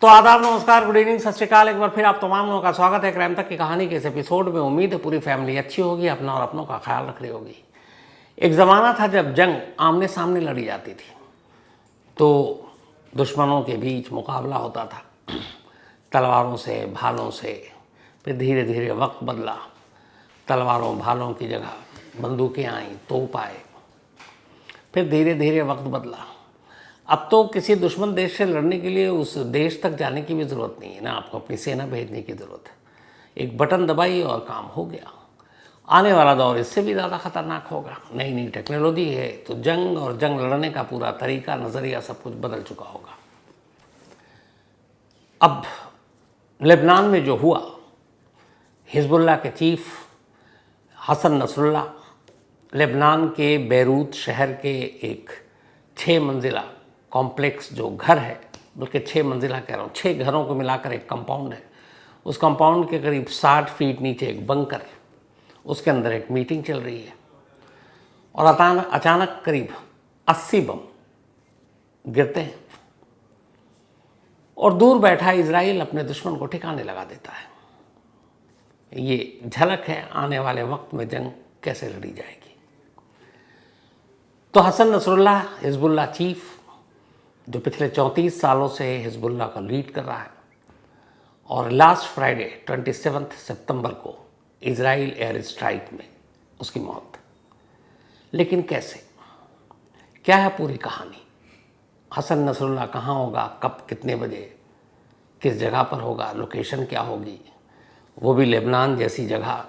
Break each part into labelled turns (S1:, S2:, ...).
S1: तो आदाब, नमस्कार, गुड इवनिंग, सत श्री अकाल। एक बार फिर आप तमाम लोगों का स्वागत है क्राइम तक की कहानी के इस एपिसोड में। उम्मीद है पूरी फैमिली अच्छी होगी, अपना और अपनों का ख्याल रख रही होगी। एक ज़माना था जब जंग आमने सामने लड़ी जाती थी, तो दुश्मनों के बीच मुकाबला होता था तलवारों से, भालों से। फिर धीरे धीरे वक्त बदला, तलवारों भालों की जगह बंदूकें आईं, तोप आए। फिर धीरे धीरे वक्त बदला। अब तो किसी दुश्मन देश से लड़ने के लिए उस देश तक जाने की भी ज़रूरत नहीं है ना, आपको अपनी सेना भेजने की ज़रूरत है। एक बटन दबाइए और काम हो गया। आने वाला दौर इससे भी ज़्यादा ख़तरनाक होगा। नई नई टेक्नोलॉजी है, तो जंग और जंग लड़ने का पूरा तरीका, नज़रिया, सब कुछ बदल चुका होगा। अब लेबनान में जो हुआ, हिजबुल्लाह के चीफ हसन नसरुल्लाह लेबनान के बैरूत शहर के एक 6 मंजिला कॉम्प्लेक्स जो घर है, बल्कि 6 मंजिला कह रहा हूँ, 6 घरों को मिलाकर एक कंपाउंड है। उस कंपाउंड के करीब 60 फीट नीचे एक बंकर, उसके अंदर एक मीटिंग चल रही है और अचानक करीब 80 बम गिरते हैं और दूर बैठा इजराइल अपने दुश्मन को ठिकाने लगा देता है। ये झलक है आने वाले वक्त में जंग कैसे लड़ी जाएगी। तो हसन नसरुल्लाह हिजबुल्लाह चीफ, जो पिछले 34 सालों से हिजबुल्लाह का लीड कर रहा है, और लास्ट फ्राइडे 27 सितंबर को इजराइल एयर स्ट्राइक में उसकी मौत। लेकिन कैसे, क्या है पूरी कहानी? हसन नसरुल्लाह कहाँ होगा, कब, कितने बजे, किस जगह पर होगा, लोकेशन क्या होगी, वो भी लेबनान जैसी जगह,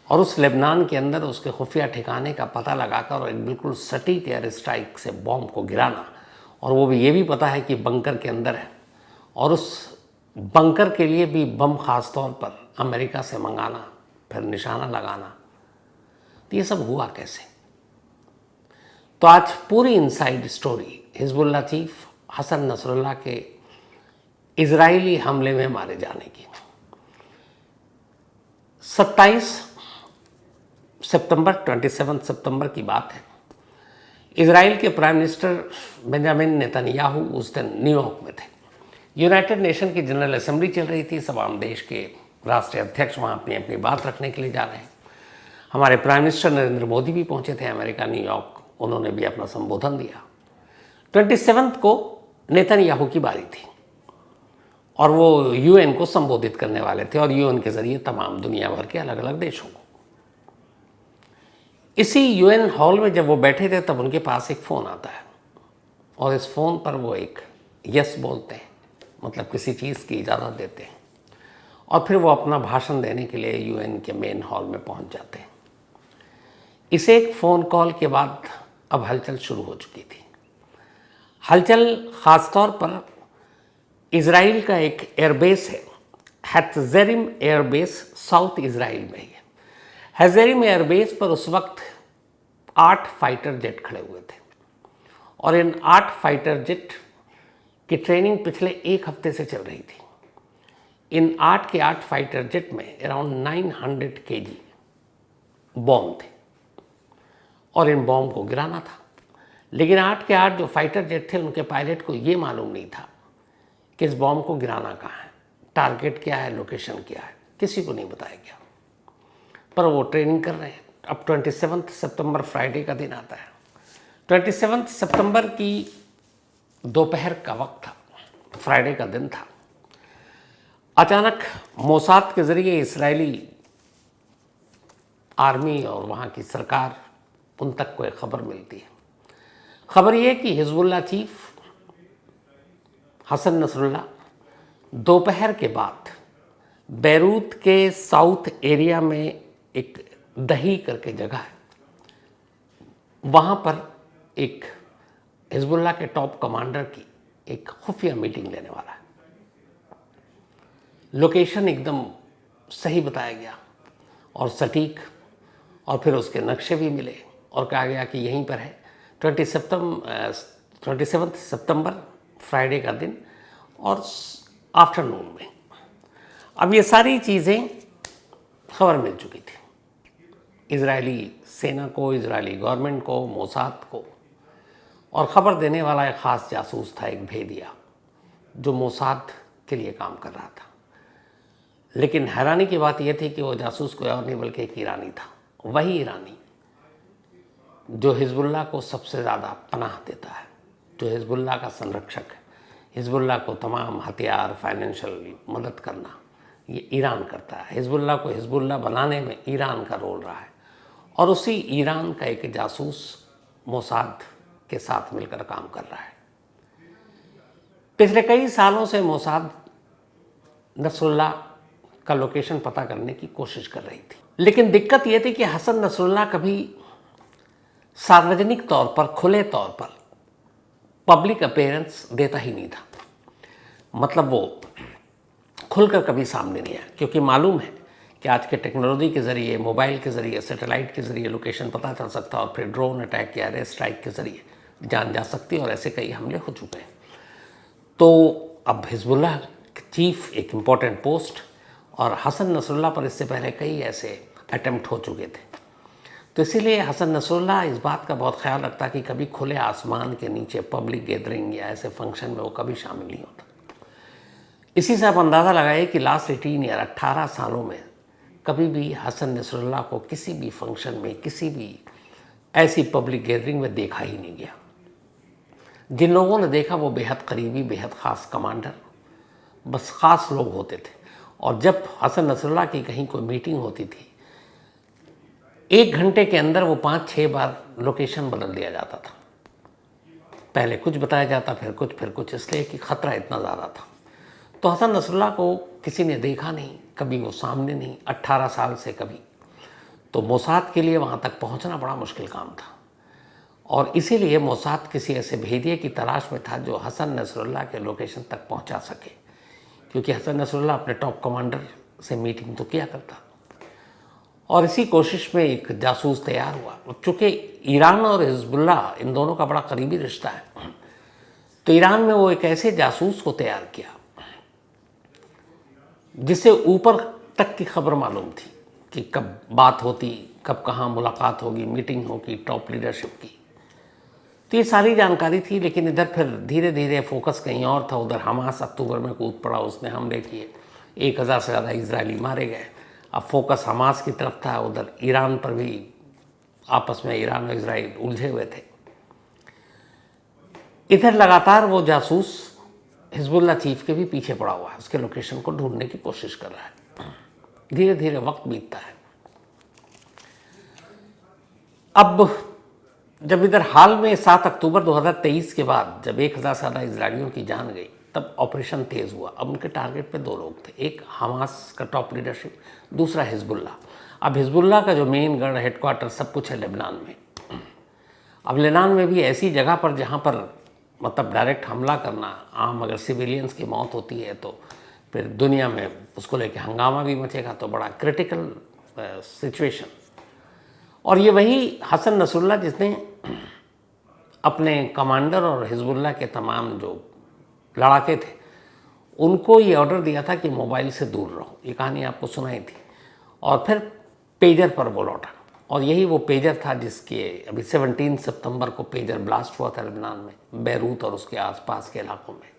S1: और उस लेबनान के अंदर उसके खुफिया ठिकाने का पता लगाकर और एक बिल्कुल सटीक एयर स्ट्राइक से बॉम्ब को गिराना, और वो भी ये भी पता है कि बंकर के अंदर है, और उस बंकर के लिए भी बम ख़ास तौर पर अमेरिका से मंगाना, फिर निशाना लगाना। तो ये सब हुआ कैसे? तो आज पूरी inside story Hezbollah chief Hassan Nasrallah के इजरायली हमले में मारे जाने की। 27 सितंबर की बात है। इजराइल के प्राइम मिनिस्टर बेंजामिन नेतन्याहू उस दिन न्यूयॉर्क में थे। यूनाइटेड नेशन की जनरल असेंबली चल रही थी। तमाम देश के राष्ट्रीय अध्यक्ष वहाँ अपनी अपनी बात रखने के लिए जा रहे हैं। हमारे प्राइम मिनिस्टर नरेंद्र मोदी भी पहुँचे थे अमेरिका, न्यूयॉर्क। उन्होंने भी अपना संबोधन दिया। 27 को नेतन्याहू की बारी थी और वो यूएन को संबोधित करने वाले थे, और यूएन के ज़रिए तमाम दुनिया भर के अलग अलग देशों को। इसी यूएन हॉल में जब वो बैठे थे, तब उनके पास एक फ़ोन आता है और इस फ़ोन पर वो एक यस बोलते हैं, मतलब किसी चीज़ की इजाज़त देते हैं, और फिर वो अपना भाषण देने के लिए यूएन के मेन हॉल में पहुंच जाते हैं। इस एक फ़ोन कॉल के बाद अब हलचल शुरू हो चुकी थी। हलचल ख़ास तौर पर इजराइल का एक एयरबेस है, हेत्ज़ेरिम एयरबेस, साउथ इजराइल में ही है। हेत्ज़ेरिम एयरबेस पर उस वक्त 8 फाइटर जेट खड़े हुए थे, और इन 8 फाइटर जेट की ट्रेनिंग पिछले 1 हफ्ते से चल रही थी। इन 8 के 8 फाइटर जेट में अराउंड 900 kg बॉम्ब थे और इन बॉम्ब को गिराना था। लेकिन 8 के 8 जो फाइटर जेट थे, उनके पायलट को ये मालूम नहीं था कि इस बॉम्ब को गिराना कहाँ है, टारगेट क्या है, लोकेशन क्या है, किसी को नहीं बताया गया। पर वो ट्रेनिंग कर रहे हैं। अब 27 सितंबर फ्राइडे का दिन आता है। 27 सितंबर की दोपहर का वक्त था, फ्राइडे का दिन था। अचानक मोसाद के ज़रिए इस्राएली आर्मी और वहाँ की सरकार, उन तक कोई खबर मिलती है। खबर ये कि हिजबुल्लाह चीफ हसन नसरुल्लाह दोपहर के बाद बैरूत के साउथ एरिया में एक दही करके जगह है, वहाँ पर एक हिजबुल्लाह के टॉप कमांडर की एक खुफिया मीटिंग लेने वाला है। लोकेशन एकदम सही बताया गया और सटीक, और फिर उसके नक्शे भी मिले और कहा गया कि यहीं पर है। 27 सितंबर फ्राइडे का दिन और आफ्टरनून में। अब ये सारी चीज़ें खबर मिल चुकी थी इजरायली सेना को, इजरायली गवर्नमेंट को, मोसाद को, और ख़बर देने वाला एक ख़ास जासूस था, एक भेदिया, जो मोसाद के लिए काम कर रहा था। लेकिन हैरानी की बात यह थी कि वो जासूस कोई और नहीं बल्कि एक ईरानी था, वही ईरानी जो हिजबुल्लाह को सबसे ज़्यादा पनाह देता है, जो हिजबुल्लाह का संरक्षक है। हिजबुल्लाह को तमाम हथियार, फाइनेंशियल मदद करना ये ईरान करता है। हिजबुल्लाह को हिजबुल्लाह बनाने में ईरान का रोल रहा है, और उसी ईरान का एक जासूस मोसाद के साथ मिलकर काम कर रहा है। पिछले कई सालों से मोसाद नसरुल्लाह का लोकेशन पता करने की कोशिश कर रही थी, लेकिन दिक्कत यह थी कि हसन नसरुल्लाह कभी सार्वजनिक तौर पर, खुले तौर पर पब्लिक अपीयरेंस देता ही नहीं था। मतलब वो खुलकर कभी सामने नहीं आया, क्योंकि मालूम है कि आज के टेक्नोलॉजी के ज़रिए, मोबाइल के ज़रिए, सैटेलाइट के ज़रिए लोकेशन पता चल सकता है, और फिर ड्रोन अटैक या एयर स्ट्राइक के ज़रिए जान जा सकती है, और ऐसे कई हमले हो चुके हैं। तो अब हिजबुल्लाह चीफ एक इम्पॉर्टेंट पोस्ट, और हसन नसरुल्लाह पर इससे पहले कई ऐसे अटेम्प्ट हो चुके थे। तो इसीलिए हसन नसरुल्लाह इस बात का बहुत ख्याल रखता कि कभी खुले आसमान के नीचे पब्लिक गैदरिंग या ऐसे फंक्शन में वो कभी शामिल नहीं होता। इसी से आप अंदाज़ा लगाइए कि लास्ट 18 या 18 सालों में कभी भी हसन नसरुल्लाह को किसी भी फंक्शन में, किसी भी ऐसी पब्लिक गैदरिंग में देखा ही नहीं गया। जिन लोगों ने देखा वो बेहद करीबी, बेहद ख़ास कमांडर, बस ख़ास लोग होते थे। और जब हसन नसरुल्लाह की कहीं कोई मीटिंग होती थी, 1 घंटे के अंदर वो 5-6 बार लोकेशन बदल दिया जाता था। पहले कुछ बताया जाता, फिर कुछ, इसलिए कि ख़तरा इतना ज़्यादा था। तो हसन नसरुल्लाह को किसी ने देखा नहीं, कभी वो सामने नहीं, 18 साल से कभी। तो मोसाद के लिए वहाँ तक पहुँचना बड़ा मुश्किल काम था, और इसीलिए मोसाद किसी ऐसे भेदिए की तलाश में था जो हसन नसरुल्लाह के लोकेशन तक पहुँचा सके, क्योंकि हसन नसरुल्लाह अपने टॉप कमांडर से मीटिंग तो किया करता। और इसी कोशिश में एक जासूस तैयार हुआ। चूँकि ईरान और हिजबुल्लाह इन दोनों का बड़ा करीबी रिश्ता है, तो ईरान में वो एक ऐसे जासूस को तैयार किया जिससे ऊपर तक की खबर मालूम थी कि कब बात होती, कब कहाँ मुलाकात होगी, मीटिंग होगी टॉप लीडरशिप की। तो ये सारी जानकारी थी। लेकिन इधर फिर धीरे धीरे फोकस कहीं और था। उधर हमास अक्टूबर में कूद पड़ा, उसने हमले किए, 1000 से ज़्यादा इजरायली मारे गए। अब फोकस हमास की तरफ था, उधर ईरान पर भी आपस में ईरान और इजराइल उलझे हुए थे। इधर लगातार वो जासूस हिजबुल्लाह चीफ के भी पीछे पड़ा हुआ है, उसके लोकेशन को ढूंढने की कोशिश कर रहा है। धीरे धीरे वक्त बीतता है। अब जब इधर हाल में 7 अक्टूबर 2023 के बाद जब 1000 से ज़्यादा इजरायलियों की जान गई, तब ऑपरेशन तेज़ हुआ। अब उनके टारगेट पे 2 लोग थे, एक हमास का टॉप लीडरशिप, दूसरा हिजबुल्लाह। अब हिजबुल्लाह का जो मेन गढ़, हेडक्वार्टर, सब कुछ है लेबनान में। अब लेबनान में भी ऐसी जगह पर जहाँ पर मतलब डायरेक्ट हमला करना, आम अगर सिविलियंस की मौत होती है तो फिर दुनिया में उसको लेके हंगामा भी मचेगा, तो बड़ा क्रिटिकल सिचुएशन। और ये वही हसन नसरुल्लाह जिसने अपने कमांडर और हिजबुल्लाह के तमाम जो लड़ाके थे उनको ये ऑर्डर दिया था कि मोबाइल से दूर रहो। ये कहानी आपको सुनाई थी। और फिर पेजर पर वो लौटा, और यही वो पेजर था जिसके अभी 17 सितंबर को पेजर ब्लास्ट हुआ था लेबनान में, बैरूत और उसके आसपास के इलाकों में।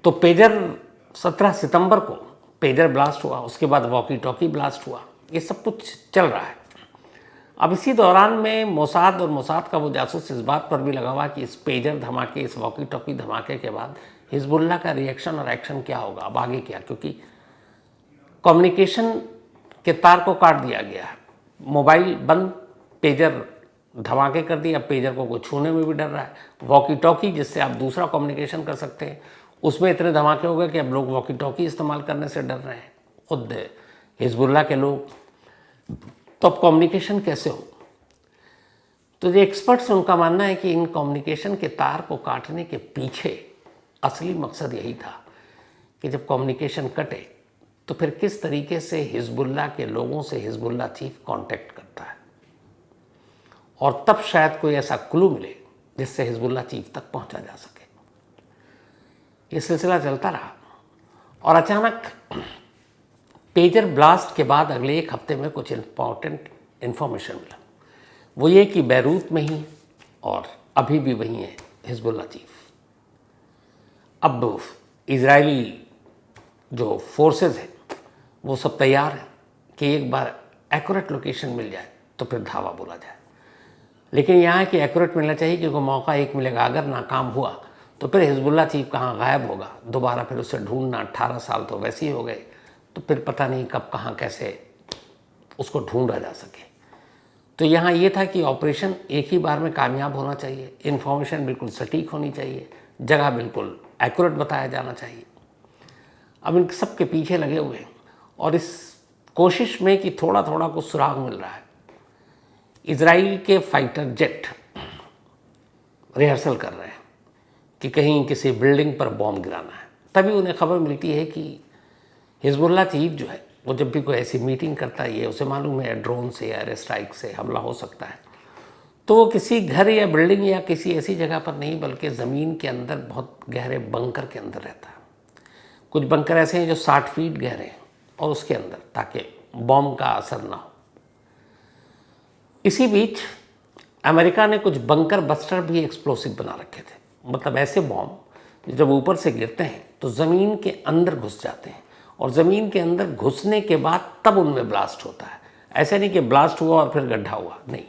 S1: तो पेजर 17 सितंबर को पेजर ब्लास्ट हुआ, उसके बाद वॉकी टॉकी ब्लास्ट हुआ, ये सब कुछ चल रहा है। अब इसी दौरान में मोसाद और मोसाद का वो जासूस इस बात पर भी लगा हुआ कि इस पेजर धमाके, इस वॉकी टॉकी धमाके के बाद हिजबुल्लाह का रिएक्शन और एक्शन क्या होगा, अब आगे क्या, क्योंकि कम्युनिकेशन के तार को काट दिया गया है, मोबाइल बंद, पेजर धमाके कर दिया, पेजर को कोई छूने में भी डर रहा है। वॉकी टॉकी जिससे आप दूसरा कम्युनिकेशन कर सकते हैं, उसमें इतने धमाके हो गए कि अब लोग वॉकी टॉकी इस्तेमाल करने से डर रहे हैं, खुद हिजबुल्लाह के लोग। तो अब कम्युनिकेशन कैसे हो? तो जो एक्सपर्ट्स उनका मानना है कि इन कम्युनिकेशन के तार को काटने के पीछे असली मकसद यही था कि जब कम्युनिकेशन कटे तो फिर किस तरीके से हिजबुल्लाह के लोगों से हिजबुल्लाह चीफ कांटेक्ट करता है, और तब शायद कोई ऐसा क्लू मिले जिससे हिजबुल्लाह चीफ तक पहुंचा जा सके। ये सिलसिला चलता रहा, और अचानक पेजर ब्लास्ट के बाद अगले 1 हफ्ते में कुछ इंपॉर्टेंट इन्फॉर्मेशन मिला। वो ये कि बैरूत में ही और अभी भी वहीं है हिजबुल्लाह चीफ। अब इजरायली जो फोर्सेस हैं वो सब तैयार हैं कि एक बार एक्यूरेट लोकेशन मिल जाए तो फिर धावा बोला जाए। लेकिन यहाँ है कि एक्यूरेट मिलना चाहिए, क्योंकि मौका एक मिलेगा। अगर नाकाम हुआ तो फिर हिजबुल्ला चीफ कहाँ गायब होगा, दोबारा फिर उसे ढूंढना, 18 साल तो वैसे ही हो गए, तो फिर पता नहीं कब कहाँ कैसे उसको ढूंढा जा सके। तो यहाँ ये था कि ऑपरेशन एक ही बार में कामयाब होना चाहिए, इन्फॉर्मेशन बिल्कुल सटीक होनी चाहिए, जगह बिल्कुल एक्यूरेट बताया जाना चाहिए। अब इन सब के पीछे लगे हुए हैं और इस कोशिश में कि थोड़ा थोड़ा कुछ सुराग मिल रहा है। इजराइल के फाइटर जेट रिहर्सल कर रहे हैं कि कहीं किसी बिल्डिंग पर बॉम्ब गिराना है। तभी उन्हें खबर मिलती है कि हिजबुल्ला चीफ जो है वो जब भी कोई ऐसी मीटिंग करता है, उसे मालूम है ड्रोन से या एयर स्ट्राइक से हमला हो सकता है, तो वो किसी घर या बिल्डिंग या किसी ऐसी जगह पर नहीं, बल्कि ज़मीन के अंदर बहुत गहरे बंकर के अंदर रहता है। कुछ बंकर ऐसे हैं जो 60 फीट गहरे हैं और उसके अंदर, ताकि बॉम्ब का असर ना हो। इसी बीच अमेरिका ने कुछ बंकर बस्टर भी एक्सप्लोसिव बना रखे थे, मतलब ऐसे बॉम्ब जब ऊपर से गिरते हैं तो ज़मीन के अंदर घुस जाते हैं और ज़मीन के अंदर घुसने के बाद तब उनमें ब्लास्ट होता है। ऐसे नहीं कि ब्लास्ट हुआ और फिर गड्ढा हुआ, नहीं,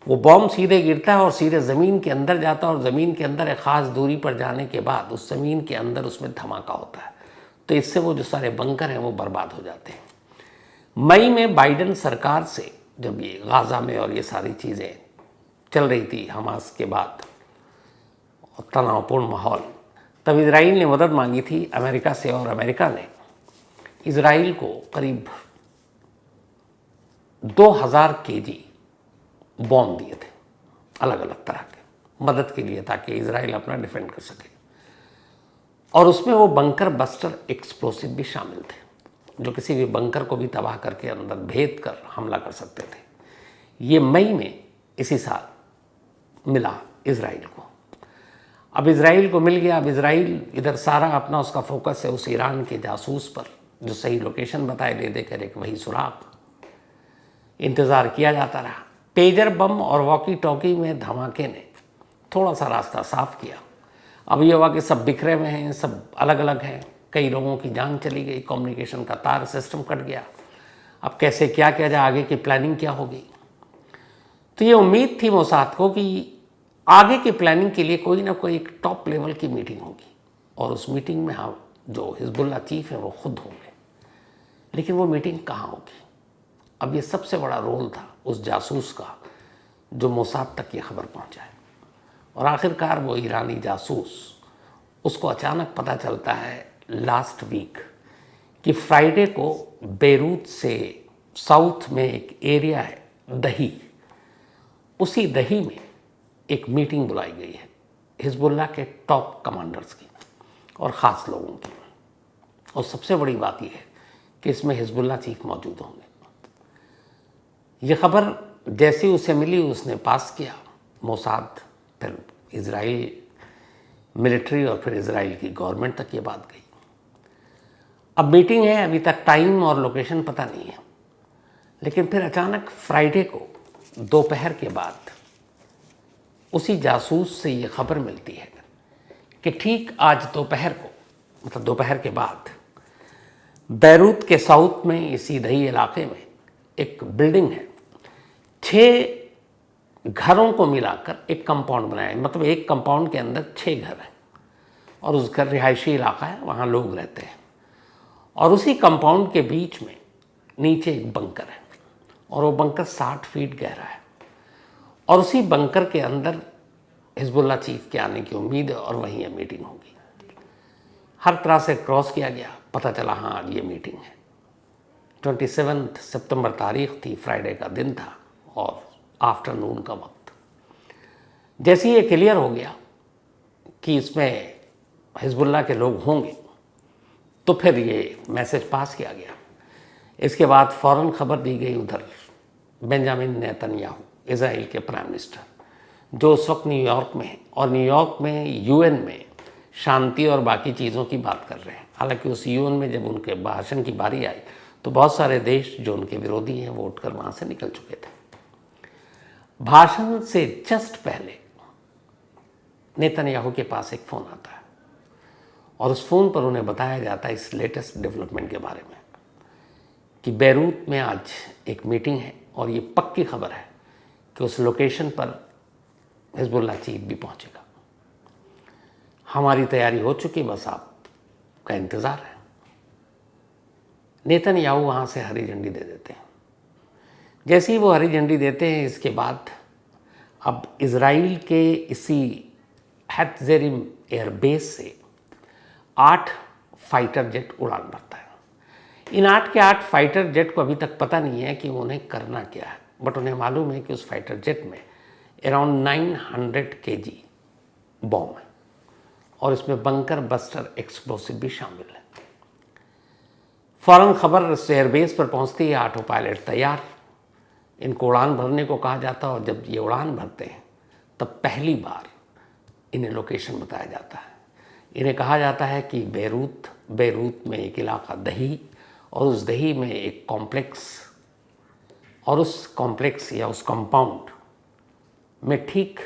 S1: वो बॉम्ब सीधे गिरता है और सीधे ज़मीन के अंदर जाता है और ज़मीन के अंदर एक ख़ास दूरी पर जाने के बाद उस ज़मीन के अंदर उसमें धमाका होता है। तो इससे वो जो सारे बंकर हैं वो बर्बाद हो जाते हैं। मई में बाइडेन सरकार से जब ये गाज़ा में और ये सारी चीज़ें चल रही थी हमास के बाद और तनावपूर्ण माहौल, तब इजराइल ने मदद मांगी थी अमेरिका से और अमेरिका ने इजराइल को करीब 2000 केजी बॉम्ब दिए थे अलग अलग तरह के मदद के लिए, ताकि इजराइल अपना डिफेंड कर सके। और उसमें वो बंकर बस्टर एक्सप्लोसिव भी शामिल थे जो किसी भी बंकर को भी तबाह करके अंदर भेद कर हमला कर सकते थे। ये मई में इसी साल मिला इजराइल को। अब इजराइल को मिल गया। अब इजराइल इधर सारा अपना उसका फोकस है उस ईरान के जासूस पर जो सही लोकेशन बताए दे देकर एक वही सुराग। इंतज़ार किया जाता रहा। पेजर बम और वॉकी टॉकी में धमाके ने थोड़ा सा रास्ता साफ किया। अब ये हुआ कि सब बिखरे हुए हैं, सब अलग अलग हैं, कई लोगों की जान चली गई, कम्युनिकेशन का तार सिस्टम कट गया। अब कैसे क्या किया जाए, आगे की प्लानिंग क्या होगी। तो ये उम्मीद थी मोसाद को कि आगे की प्लानिंग के लिए कोई ना कोई एक टॉप लेवल की मीटिंग होगी और उस मीटिंग में हम जो हिजबुल्ला चीफ हैं वो खुद होंगे। लेकिन वो मीटिंग कहाँ होगी। अब ये सबसे बड़ा रोल था उस जासूस का जो मोसाद तक ये खबर पहुँचाए। और आखिरकार वो ईरानी जासूस, उसको अचानक पता चलता है लास्ट वीक कि फ्राइडे को बेरूत से साउथ में एक एरिया है दही, उसी दही में एक मीटिंग बुलाई गई है हिजबुल्ला के टॉप कमांडर्स की और ख़ास लोगों की। और सबसे बड़ी बात यह है कि इसमें हिजबुल्ला चीफ मौजूद होंगे। ये खबर जैसी उसे मिली उसने पास किया, मोसाद, फिर इजराइल मिलिट्री और फिर इजराइल की गवर्नमेंट तक ये बात गई। अब मीटिंग है, अभी तक टाइम और लोकेशन पता नहीं है। लेकिन फिर अचानक फ्राइडे को दोपहर के बाद उसी जासूस से ये खबर मिलती है कि ठीक आज दोपहर को, मतलब दोपहर के बाद, बेरूत के साउथ में इसी दही इलाके में एक बिल्डिंग है, 6 घरों को मिलाकर एक कंपाउंड बनाया है। मतलब एक कंपाउंड के अंदर 6 घर हैं और उस घर रिहायशी इलाका है, वहाँ लोग रहते हैं। और उसी कंपाउंड के बीच में नीचे एक बंकर है और वो बंकर 60 फीट गहरा है। और उसी बंकर के अंदर हिजबुल्ला चीफ के आने की उम्मीद है और वहीं ये मीटिंग होगी। हर तरह से क्रॉस किया गया, पता चला हाँ आज ये मीटिंग है। 27 सितंबर तारीख थी, फ्राइडे का दिन था और आफ्टरनून का वक्त। जैसे ही ये क्लियर हो गया कि इसमें हिजबुल्ला के लोग होंगे तो फिर ये मैसेज पास किया गया। इसके बाद फ़ौरन खबर दी गई उधर बेंजामिन नेतन्याहू, इजराइल के प्राइम मिनिस्टर, जो उस वक्त न्यूयॉर्क में है और न्यूयॉर्क में यूएन में शांति और बाकी चीज़ों की बात कर रहे हैं। हालांकि उस यूएन में जब उनके भाषण की बारी आई तो बहुत सारे देश जो उनके विरोधी हैं वो उठकर वहाँ से निकल चुके थे। भाषण से जस्ट पहले नेतन्याहू के पास एक फ़ोन आता है और उस फ़ोन पर उन्हें बताया जाता है इस लेटेस्ट डेवलपमेंट के बारे में कि बेरूत में आज एक मीटिंग है और ये पक्की खबर है कि उस लोकेशन पर हिजबुल्लाह चीफ भी पहुंचेगा। हमारी तैयारी हो चुकी, बस आपका इंतज़ार है। नेतन्याहू वहाँ से हरी झंडी दे देते हैं। जैसे ही वो हरी झंडी देते हैं, इसके बाद अब इज़राइल के इसी हेत्ज़ेरिम एयरबेस से 8 फाइटर जेट उड़ान भरता है। इन 8 के 8 फाइटर जेट को अभी तक पता नहीं है कि उन्हें करना क्या है, बट उन्हें मालूम है कि उस फाइटर जेट में अराउंड 900 kg बॉम्ब है और इसमें बंकर बस्टर एक्सप्लोसिव भी शामिल है। फ़ौरन खबर इस एयरबेस पर पहुंचती है, 8 पायलट तैयार, इनको उड़ान भरने को कहा जाता है। और जब ये उड़ान भरते हैं तब पहली बार इन्हें लोकेशन बताया जाता है। इन्हें कहा जाता है कि बेरूत में एक इलाका दही, और उस दही में एक कॉम्प्लेक्स, और उस कॉम्प्लेक्स या उस कंपाउंड में ठीक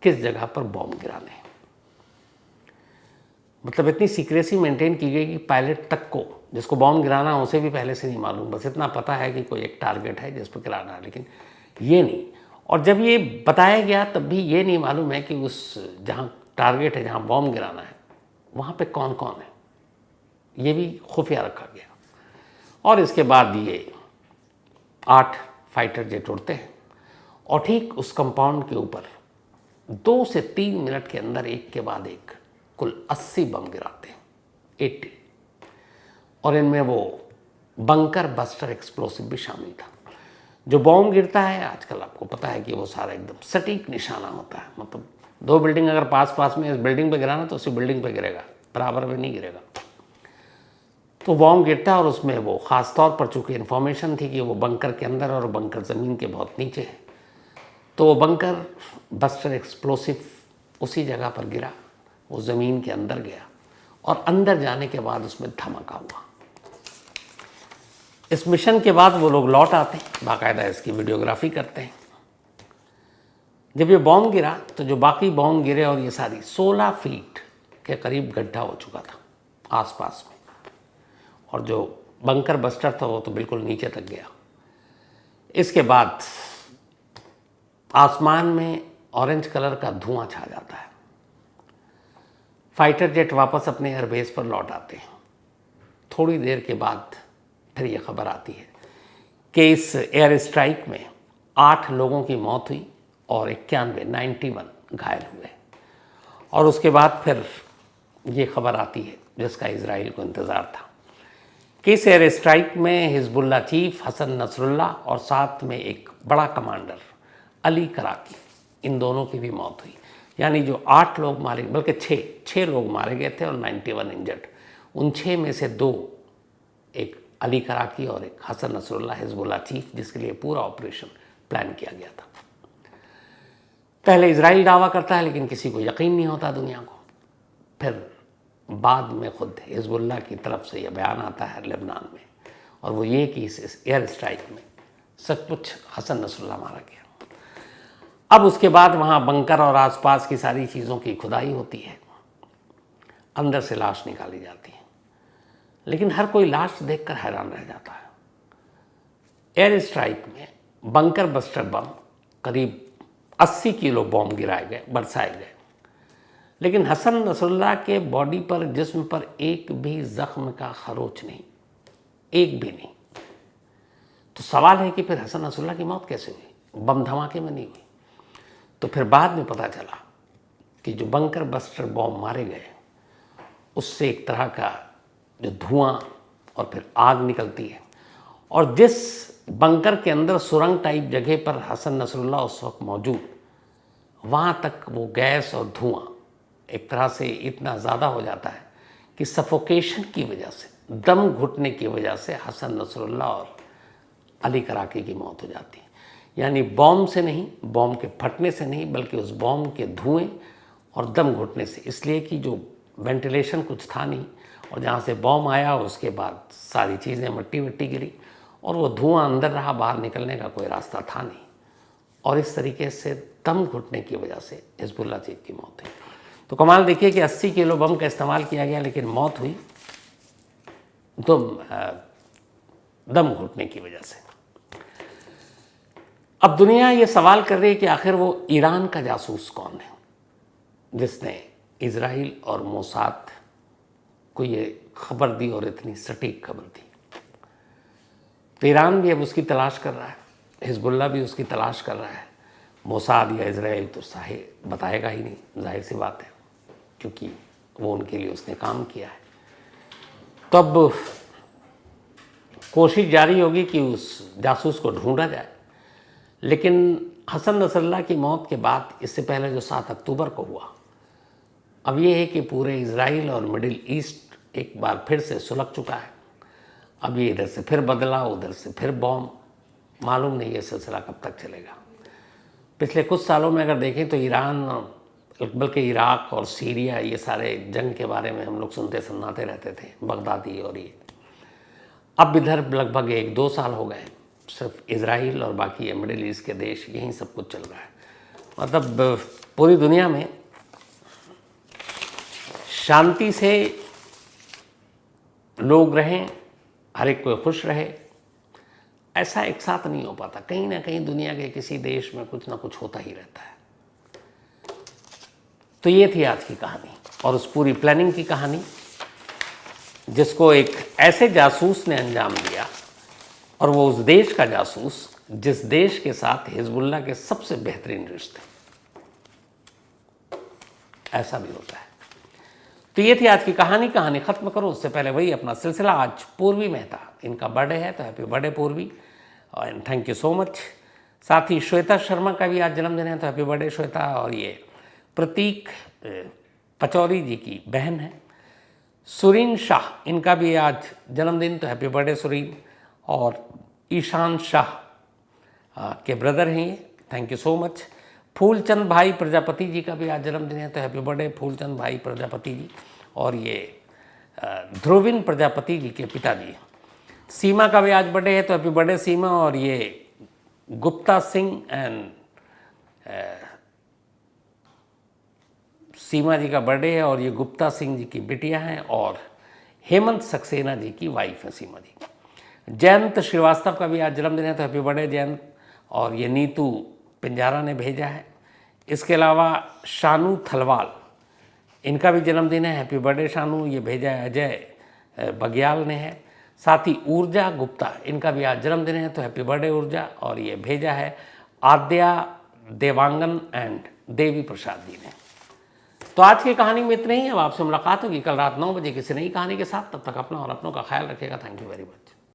S1: किस जगह पर बॉम्ब गिराने हैं। मतलब इतनी सीक्रेसी मेंटेन की गई कि पायलट तक को, जिसको बॉम्ब गिराना है, उसे भी पहले से नहीं मालूम। बस इतना पता है कि कोई एक टारगेट है जिस पर गिराना है, लेकिन ये नहीं। और जब ये बताया गया तब भी ये नहीं मालूम है कि उस जहाँ टारगेट है, जहाँ बॉम्ब गिराना है, वहाँ पे कौन कौन है, ये भी खुफिया रखा गया। और इसके बाद ये 8 फाइटर जेट उड़ते हैं और ठीक उस कंपाउंड के ऊपर 2 से 3 मिनट के अंदर एक के बाद एक कुल 80 बम गिराते हैं, 80। और इनमें वो बंकर बस्टर एक्सप्लोसिव भी शामिल था। जो बॉम्ब गिरता है आजकल आपको पता है कि वो सारा एकदम सटीक निशाना होता है। मतलब 2 बिल्डिंग अगर पास में इस बिल्डिंग पे गिराना तो उसी बिल्डिंग पे गिरेगा, बराबर में नहीं गिरेगा। तो बॉम्ब गिरता है और उसमें वो ख़ास तौर पर चूँकि इन्फॉर्मेशन थी कि वो बंकर के अंदर और बंकर ज़मीन के बहुत नीचे है, तो वो बंकर बस्टर एक्सप्लोसिव उसी जगह पर गिरा, वो ज़मीन के अंदर गया और अंदर जाने के बाद उसमें धमाका हुआ। इस मिशन के बाद वो लोग लौट आते हैं, बाकायदा इसकी वीडियोग्राफी करते हैं। जब ये बॉम्ब गिरा तो जो बाकी बॉम्ब गिरे और ये सारी 16 फीट के करीब गड्ढा हो चुका था आसपास में, और जो बंकर बस्टर था वो तो बिल्कुल नीचे तक गया। इसके बाद आसमान में ऑरेंज कलर का धुआं छा जाता है। फाइटर जेट वापस अपने एयरबेस पर लौट आते हैं। थोड़ी देर के बाद फिर ये खबर आती है कि इस एयर स्ट्राइक में 8 लोगों की मौत हुई और 91 घायल हुए। और उसके बाद फिर ये खबर आती है जिसका इजराइल को इंतज़ार था कि इस एयर स्ट्राइक में हिजबुल्लाह चीफ हसन नसरुल्लाह और साथ में एक बड़ा कमांडर अली कराकी, इन दोनों की भी मौत हुई। यानी जो 8 लोग मारे, बल्कि 6 लोग मारे गए थे और 91 इंजर्ड। उन 6 में से 2, एक अली कराकी और एक हसन नसरुल्लाह हिजबुल्लाह चीफ, जिसके लिए पूरा ऑपरेशन प्लान किया गया था। पहले इजराइल दावा करता है लेकिन किसी को यकीन नहीं होता दुनिया को। फिर बाद में खुद हिजबुल्लाह की तरफ से यह बयान आता है लेबनान में, और वो ये कि इस एयर स्ट्राइक में सचमुच हसन नसरुल्लाह मारा गया। अब उसके बाद वहाँ बंकर और आसपास की सारी चीज़ों की खुदाई होती है, अंदर से लाश निकाली जाती है, लेकिन हर कोई लाश देखकर हैरान रह जाता है। एयर स्ट्राइक में बंकर बस्टर बम करीब 80 किलो बॉम्ब गिराए गए, बरसाए गए, लेकिन हसन नसरुल्लाह के बॉडी पर, जिस्म पर एक भी जख्म का खरोच नहीं, एक भी नहीं। तो सवाल है कि फिर हसन नसरुल्लाह की मौत कैसे हुई? बम धमाके में नहीं हुई। तो फिर बाद में पता चला कि जो बंकर बस्टर बॉम्ब मारे गए उससे एक तरह का जो धुआं और फिर आग निकलती है, और जिस बंकर के अंदर सुरंग टाइप जगह पर हसन नसरुल्लाह उस वक्त मौजूद, वहाँ तक वो गैस और धुआं एक तरह से इतना ज़्यादा हो जाता है कि सफोकेशन की वजह से, दम घुटने की वजह से हसन नसरुल्लाह और अली कराकी की मौत हो जाती है। यानी बॉम्ब से नहीं, बॉम्ब के फटने से नहीं, बल्कि उस बॉम्ब के धुएं और दम घुटने से। इसलिए कि जो वेंटिलेशन कुछ था नहीं, और जहाँ से बॉम्ब आया उसके बाद सारी चीज़ें मट्टी वट्टी गिरी और वो धुआं अंदर रहा, बाहर निकलने का कोई रास्ता था नहीं, और इस तरीके से दम घुटने की वजह से हिजबुल्लाह चीफ की मौत हुई। तो कमाल देखिए कि 80 किलो बम का इस्तेमाल किया गया, लेकिन मौत हुई तो दम घुटने की वजह से। अब दुनिया ये सवाल कर रही है कि आखिर वो ईरान का जासूस कौन है जिसने इजराइल और मोसाद को ये खबर दी और इतनी सटीक खबर दी। तो ईरान भी अब उसकी तलाश कर रहा है, हिजबुल्ला भी उसकी तलाश कर रहा है, मोसाद या इजराइल तो साहे बताएगा ही नहीं, जाहिर सी बात है, क्योंकि वो उनके लिए उसने काम किया है। तो अब कोशिश जारी होगी कि उस जासूस को ढूंढा जाए। लेकिन हसन नसरल्लाह की मौत के बाद, इससे पहले जो 7 अक्टूबर को हुआ, अब ये है कि पूरे इजराइल और मिडिल ईस्ट एक बार फिर से सुलग चुका है। अब ये इधर से फिर बदला, उधर से फिर बॉम्ब, मालूम नहीं ये सिलसिला कब तक चलेगा। पिछले कुछ सालों में अगर देखें तो ईरान, बल्कि इराक और सीरिया, ये सारे जंग के बारे में हम लोग सुनते सन्नाते रहते थे, बगदादी और ये। अब इधर लगभग 1-2 साल हो गए सिर्फ इजराइल और बाकी मिडिल ईस्ट के देश, यहीं सब कुछ चल रहा है। मतलब पूरी दुनिया में शांति से लोग रहें, हर एक कोई खुश रहे, ऐसा एक साथ नहीं हो पाता। कहीं ना कहीं दुनिया के किसी देश में कुछ ना कुछ होता ही रहता है। तो ये थी आज की कहानी और उस पूरी प्लानिंग की कहानी, जिसको एक ऐसे जासूस ने अंजाम दिया, और वो उस देश का जासूस जिस देश के साथ हिजबुल्लाह के सबसे बेहतरीन रिश्ते। ऐसा भी होता है। तो ये थी आज की कहानी। कहानी ख़त्म करो उससे पहले वही अपना सिलसिला। आज पूर्वी मेहता, इनका बर्थडे है, तो हैप्पी बर्थडे पूर्वी, और थैंक यू सो मच। साथ ही श्वेता शर्मा का भी आज जन्मदिन है, तो हैप्पी बर्थडे श्वेता। और ये प्रतीक पचौरी जी की बहन है, सुरीन शाह, इनका भी आज जन्मदिन, तो हैप्पी बर्थडे सुरीन। और ईशान शाह के ब्रदर हैं ये, thank you so much. Phoolchand भाई प्रजापति जी का भी आज जन्मदिन है, तो हैप्पी बर्थडे फूलचंद भाई प्रजापति जी। और ये ध्रुविन प्रजापति जी के पिताजी। सीमा का भी आज बर्थडे है, तो हैप्पी बर्थडे सीमा। और ये गुप्ता सिंह एंड सीमा जी का बर्थडे है, और ये गुप्ता सिंह जी की बिटिया हैं, और हेमंत सक्सेना जी की वाइफ है सीमा जी। जयंत श्रीवास्तव का भी आज जन्मदिन है, तो हैप्पी बर्थडे जयंत। और ये नीतू पिंजारा ने भेजा है। इसके अलावा शानू थलवाल, इनका भी जन्मदिन है, हैप्पी बर्थडे शानू, ये भेजा है अजय बग्याल ने है। साथ ही ऊर्जा गुप्ता, इनका भी आज जन्मदिन है, तो हैप्पी बर्थडे ऊर्जा, और ये भेजा है आद्या देवांगन एंड देवी प्रसाद जी ने। तो आज की कहानी में इतने ही। अब आपसे मुलाकात होगी कल रात 9 बजे किसी नई कहानी के साथ। तब तक अपना और अपनों का ख्याल रखिएगा। Thank you very much.